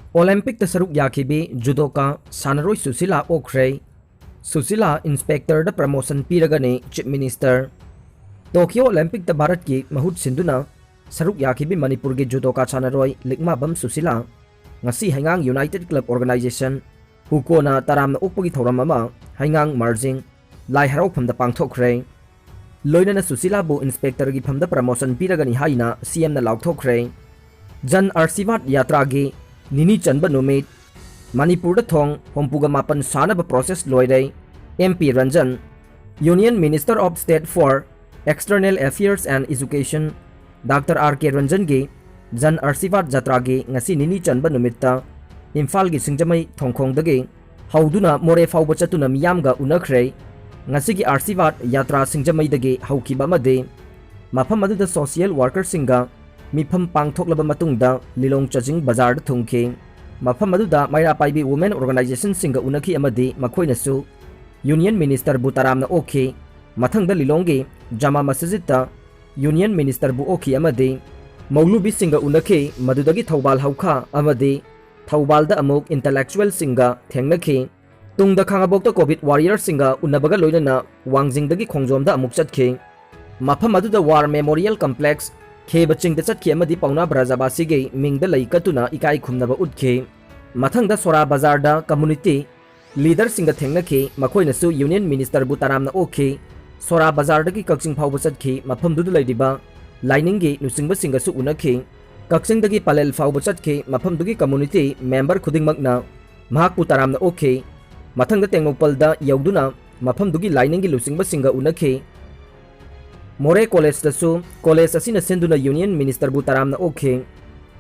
Olympic tasaruk yakibi judoka sanaroi Susila okhrei. Susila inspector da promotion piragani chief minister. Tokyo Olympic da Bharat ki mahut sinduna saruk yakibi Manipur gi judoka sanaroi likma bam Susila ngasi Angang United Club Organization hukona taram na ukpagi thoram ama Angang marjing lai harau pham da pangthokhrei. Loinana Susila bu inspector gi pham da promotion piragani haina CM na laukthokhrei. Jan Arsivat yatra gi Nini Chanba Numit Manipur da thong hompuga mapan sanaba process loirei. MP Ranjan Union Minister of State for External Affairs and Education Dr. R.K. Ranjan gi Jan Arsivat Jatra gi ngasi Nini Chanba Numitta Imphal gi Singjamai thongkhong dagi hauduna more fauba chatuna miyamga unakhrei ngasi gi Arsivat yatra Singjamai dagi haukiba amade mafam aduda social worker singa mifam pangthoklaba matungda Lilong Chajing Bazar da thungki mafam aduda Maira Paibi Women Organization singa unaki amadi makhoinasu Union Minister bu taramna okhi mathangda Lilonggi Jama Masjidta Union Minister bu okhi amadi Maulubi singa unaki madudagi Thawbal haukha amadi Thawbalda amuk intellectual singa thengnakhi tungda khangabokta COVID warrior singa unabaga loinana Wangjingdagi khongjomda amuk chatki mafam aduda War Memorial Complex Kheba chingda chatki amadi Pauna Brajabasi gi mingda laikatuna ikai khumnaba utki mathangda Sora Bazar da community leader singa thengnakhi makhoinasu Union Minister bu taramna okhi Sora Bazar dagi Kakching phawba chatki mafamdudu laidiba Lining nusingba singa su unakhi Kakching dagi Palel phawba chatki mafamdugi community member khudingmakna mahakpu taramna okhi mathangda Tengmokpalda yauduna mafamdugi Lining lusingba singa unakhi More College dasu college asina senduna Union Minister bu taramna okhi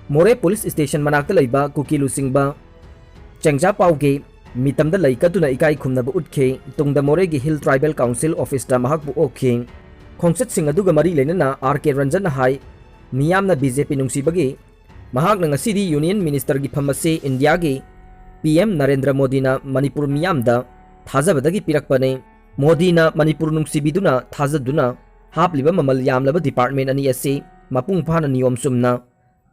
More Police Station manakta laiba kuki lusingba Chengja paugi mitamda laikatuna ikai khumnaba utki tungda More gi Hill Tribal Council Office da mahakbu okhi khongchat sing aduga mari lenana R.K. Ranjan hai miyamna BJP nungsibagi mahakna ngasidi Union Minister gi phamasi India gi PM Narendra Modi na Manipur miyamda thajabadagi pirakpane Modi na Manipur nungsibiduna thajaduna hapliba mamal yamlaba department ani asi mapung phana niyom sumna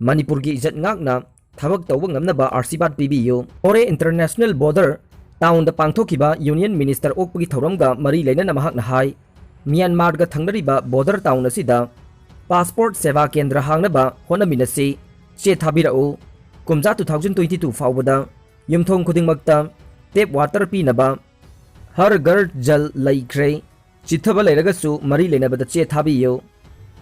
Manipur gi ijat ngakna thabak tawba ngamnaba Arsibat pibiyu ore international border town da pangthokiba Union Minister okpagi thoramga mari lenana mahakna hai Myanmar ga thangnariba border town asida passport seva kendra hangnaba honaminasi che thabirau kumja 2022 fawbada yumthong khudingmakta tap water pinaba har ghar jal laikre chithaba lairagasu mari lenabada che thabiyo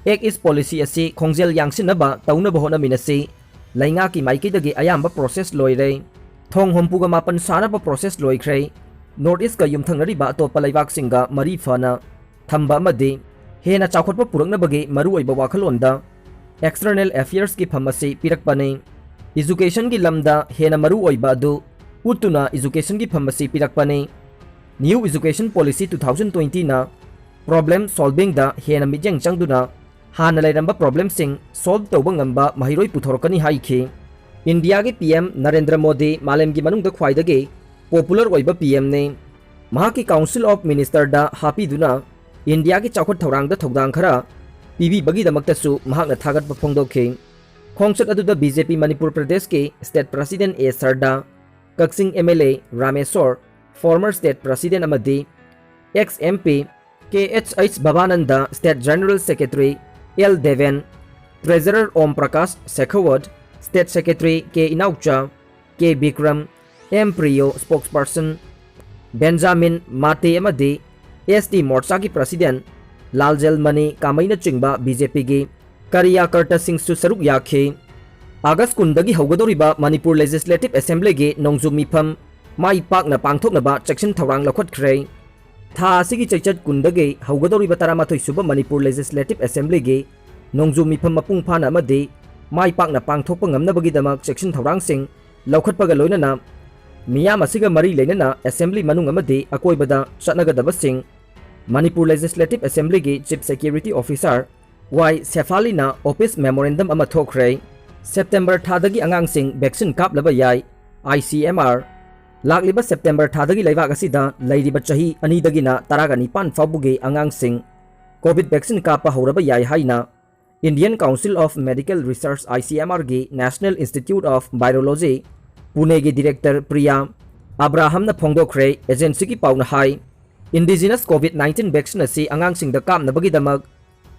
ek is policy asi khongjel yangsinaba taunaba honaminasi lainga ki maikidagi ayamba process loire thong hompuga mapan sanaba process loikre north east ka yumthangnariba atopa laibak singa mari fana thamba amadi hena chawkhotpa puraknabagi maru oiba wakhalonda external affairs ki phamasi pirakpane education gi lamda hena maru oiba adu utuna education gi phamasi pirakpane new education policy 2020 na problem solving da hena mijeng changduna hana lairamba problem sing solve tawba ngamba mahiroi puthorkani haikhi India gi PM Narendra Modi malem gi manung da khwaidagi popular oiba PM ne mahaki Council of Minister da happy duna India gi chawkhot thorang da thodang khara pibi bagi damakta su mahakna thagat pa phongdokhe khongchat aduda BJP Manipur Pradesh ke State President A Sarda Kakching MLA Rameswar former State President amadi ex MP KHH Bhavananda State General Secretary L Deven Treasurer Om Prakash Shekhawat State Secretary K Inaucha K Bikram M Priyo spokesperson Benjamin Mate amadi ST Morcha ki President Laljal Mani Kamaina chingba BJP gi Karyakarta Singh su saruk yakhe August kundagi haugadoriba Manipur Legislative Assembly gi nongju mifam mai pakna pangthoknaba section thorang lakhotkhre tha asigi chaichat kundagi haugadoriba taramathoi suba Manipur Legislative Assembly gi nongju mifam mapung phana amadi mai pakna pangthokpa ngamnabagi damak section thorang sing laukhatpaga loinana miyam asiga mari leinana assembly manung amadi akoibada chatnagadaba sing Manipur Legislative Assembly gi Chief Security Officer Y Sefalina Office Memorandum ama thokre September thadagi Angang sing vaccine kaplaba yai ICMR lakliba September thadagi laibak asida lairiba chahi ani dagina taraga nipan fabugi Angang sing COVID vaccine kapa horaba yai haina Indian Council of Medical Research ICMR gi National Institute of Virology Pune की director प्रिया Abraham फोंदोखरे agency की pound high indigenous कोविड-19 vaccine असी अंगांगसिंगदा कामनबगीदमक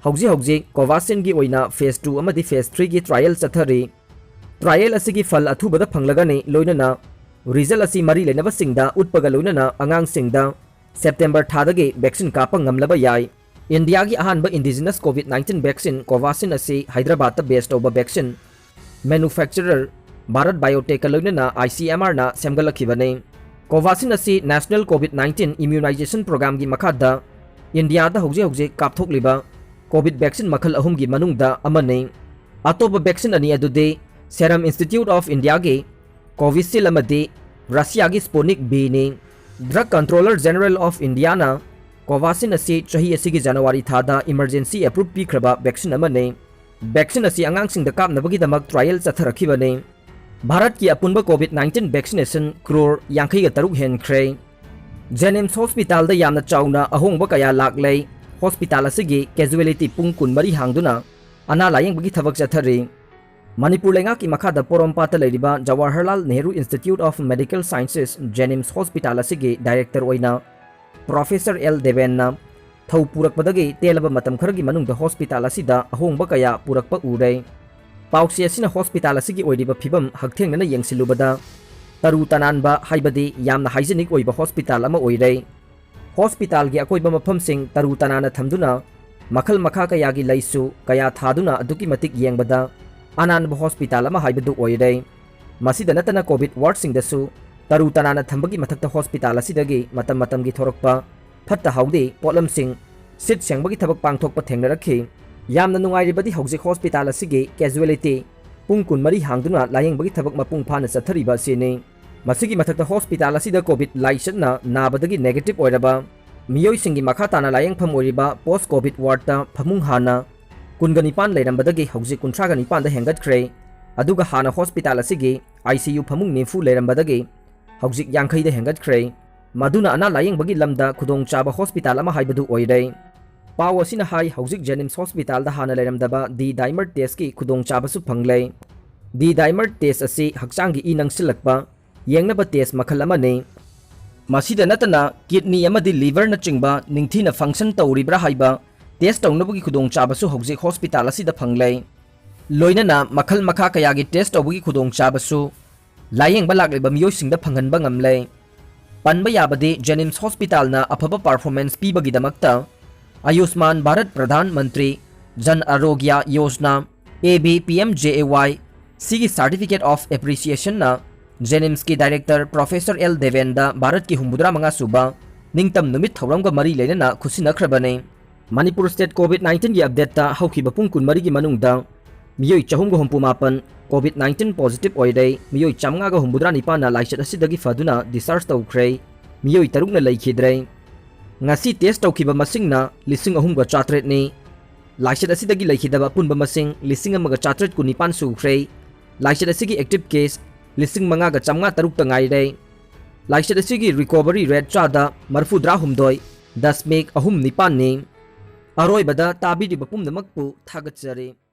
हौजी हौजी Covaxin की ओइना phase 2 अमदी phase 3 की trial चथरी trial असी की फल अथुबदा फंगलगनी लोइनना result असी मरी लेनबसिंगदा उटपगा लोइनना अंगांगसिंगदा सेप्टेम्बर थादगी वैक्सीन कापा ngamlaba याय इंडिया की अहानब इंडिजिनस कोविड-19 वैक्सीन कोवाक्सिन असी हैदराबाद बेस्ड तौब वैक्सीन मैन्युफैक्चरर भारत बायोटेक लोइनना ICMR ना सेमगलखिबने कोवाक्सिन असी नेशनल कोविड-19 इम्यूनाइजेशन प्रोग्राम की मखादा इंडिया दा हौजे हौजे कापथोकलिबा कोविड वैक्सीन मखल अहुम की मनुंगदा अमने अतोप वैक्सीन अनि अदुदे सेरम इंस्टीट्यूट ऑफ इंडिया के कोविशील्ड अमदे रशिया की स्पुतनिक बी ने drug controller general of India ना कोवाक्सिन असी चही असी की जनवरी थादा इमरजेंसी अप्रूव पीख्रबा वैक्सीन अमने वैक्सीन असी अंगांगसिंगदा कापनबगीदमक ट्रायल चथरखिबने भारत की अपुनब कोविड-19 वैक्सीनेशन क्रोर 53 हेनख्रे जेनिम्स हॉस्पिटल यामना चाउना अहोंब कया लाक्लै हॉस्पिटल असिगी कैजुअलिटी पुंग 13 हांगदुना अना लायेंबगी थबक चथरी मणिपुर लेंगा की मखादा पोरोमपाता लेरिबा Jawaharlal Nehru institute of medical sciences JNIMS hospital असिगी डायरेक्टर ओइना प्रोफेसर एल देवेन्ना थौ पुरकपदगी तेलब मतम खरगी मनुंग हॉस्पिटल असिदा अहोंब कया पुरकप उरे पाउसी असिना हॉस्पिटल असिगी ओइरिबा फिबम हकथेंगना येंसिलुबदा तरु तनानबा हाइबदी यामना हाइजेनिक ओइबा हॉस्पिटल अमा ओइरे हॉस्पिटल की अकोइबा मफमसिंग तरु तनाना थमदुना मखल मखा कयागी लैसु कया थादुना अदुकी मतिक येंबदा अनानबा हॉस्पिटल अमा हाइबदु ओइरे मसिदा नतना कोविड वार्ड सिंगदसु तरु तनाना थंबगी मथक्ता हॉस्पिटल असिदगी मतम मतमगी थोरकपा फत्ता हाउदे पोलमसिंग सिट सेंबगी थबक पांगथोकपा थेंगनरखि यामना नुंगाइरिबदी हौजिक हॉस्पिटल असिगी कैजुअलिटी पुंग 13 हांगदुना लायेंबगी थबक मपुंग फाना चथरिबा सिने मसिगी मथक्ता हॉस्पिटल असिदा कोविड लाइसना नाबदगी नेगेटिव ओइरबा मियोइसिंगी मखा ताना लायेंगफम ओइरिबा पोस्ट कोविड वार्डता फमुंग हाना 19 लेरंबदगी हौजिक 19 दा हेंगतख्रे अदुगा हाना हॉस्पिटल असिगी ICU फमुंग निफु लेरंबदगी हौजिक 50 दा हेंगतख्रे मदुना अना लायेंबगी लमदा खुदोंग चाबा हॉस्पिटल अमा हाइबदु ओइरे पाव असिना हाई हौजिक जेनिम्स हॉस्पिटल दा हाना लेरंदबा दी डाइमर टेस्ट की खुदोंग चाबसु फंगले दी डाइमर टेस्ट असि हक्चांगी इ नंगसिलकपा येंगनबा टेस्ट मखल अमने मसिदा नतना किडनी अमदि लिवर न चिंगबा निंगथीना फंक्शन तौरिब्रा हाइबा टेस्ट तौनबगी खुदोंग चाबसु हौजिक हॉस्पिटल असिदा फंगले लोइनना मखल मखा कयागी टेस्ट तौबगी खुदोंग चाबसु लायेंगबा लागलेबा मियोइसिंगदा फंगनबा ngamle पनबा याबदि जेनिम्स हॉस्पिटल ना अफबा परफॉर्मेंस पीबगीदमक्ता आयुष्मान भारत प्रधानमंत्री जन आरोग्य योजना ABPMJAY सिगी सर्टिफिकेट ऑफ एप्रिसिएशन ना जेनिम्स की डायरेक्टर प्रोफेसर एल देवेंदा भारत की 53 सुबा निंगतम नुमित थौरंग मरी लेना खुसिनख्रबने मणिपुर स्टेट कोविड-19 की अपडेट हौखिबा पुंग 13 की मनुंगदा मियोइ 459 कोविड-19 पॉजिटिव ओइरे मियोइ 559 ना लाइसेट असिदगी फदुना डिस्चार्ज तौख्रे मियोइ 3 ना लैखिद्रे ngasi test taukiba masingna 3,300 ni laichet asidagi laikhidaba punba masing 1,419 sukhrei laichet asigi active case 5,536 ta ngaire laichet asigi recovery rate chada marfudra humdoi 10.39 ni aroibada tabidi bapum namakpu thagatsare